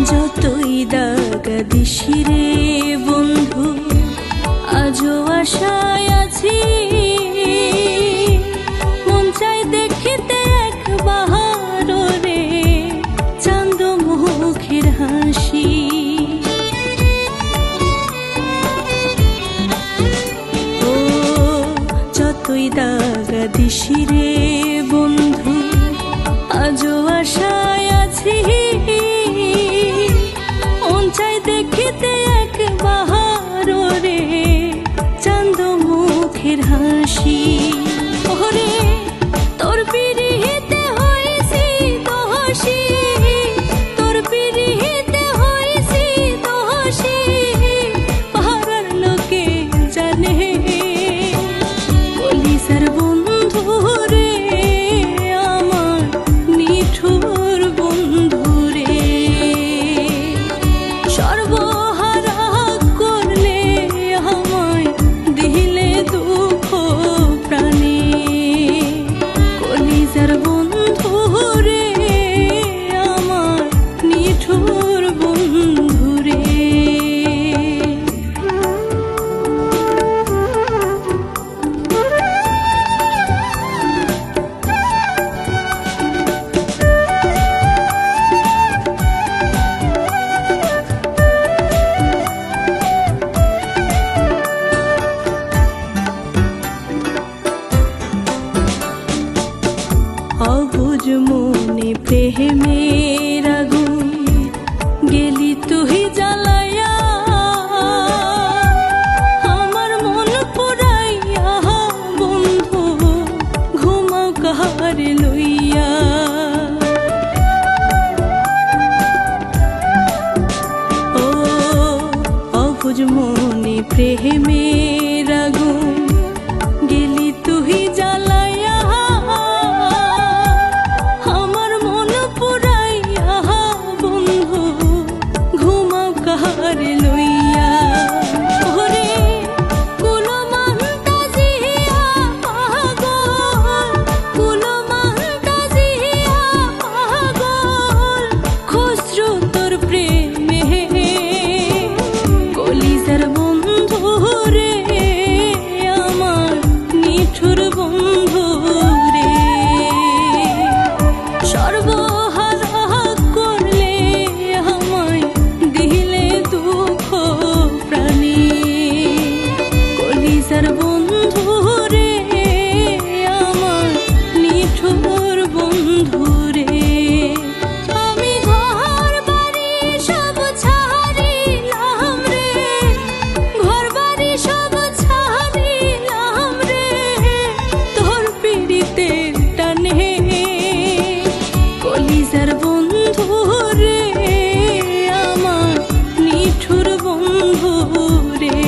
যতই দাগা দিসি রে বন্ধু, আজও আশায় আছি। মন চাই দেখিতে একবার রে চাঁদ মুখের হাসি। ও যতই দাগা দিসি রে বন্ধু, আজও আশায় আছি। মন চাই দেখিতে একবার রে চাঁদ মুখের হাসি। ওরে তোর পিরিহিতে হয়েছি দোষী, তোর পিরিহিতে হয়েছি দোষী, পাহাড়ার লোকে জানে। কলিজার বন্ধু রে আমার, নিঠুর বন্ধু রে, সর্বহারা করলে আমায় দিলে দুঃখ প্রাণে। কলিজার বন্ধু রে আমার, নিঠুর বন্ধু রে। অবুঝ মনে প্রেমের আগুন গেলি তুই জ্বালাইয়া, আমার মন পুরাইয়া বন্ধু ঘুমাও কাহার লইয়া। ও অবুঝ মনে প্রেমের আগুন গেলি তুই জ্বালাইয়া, আমার মন পুরাইয়া বন্ধু ঘুমাও কাহার লইয়া। ওরে কুলমান্তা জিয়া পাগল, কুলমান্তা জিয়া পাগল, খসরু তোর প্রেমে। কলিজার বন্ধু রে আমার, নিঠুর বন্ধু রে, সর্বহারা করলে আমায় দিলে দুঃখ প্রাণে। কলিজার বন্ধু রে আমার, নিঠুর বন্ধু রে। আমি ঘর বাড়ি সব ছাড়িলাম রে, ঘর বাড়ি সব ছাড়িলাম রে, তোর পিড়িতের টানে। কলিজার বন্ধু রে আমার, নিঠুর বন্ধু রে,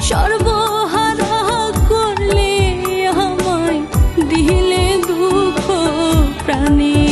সর্বহারা করলে আমায় দিলে দুঃখ প্রাণে।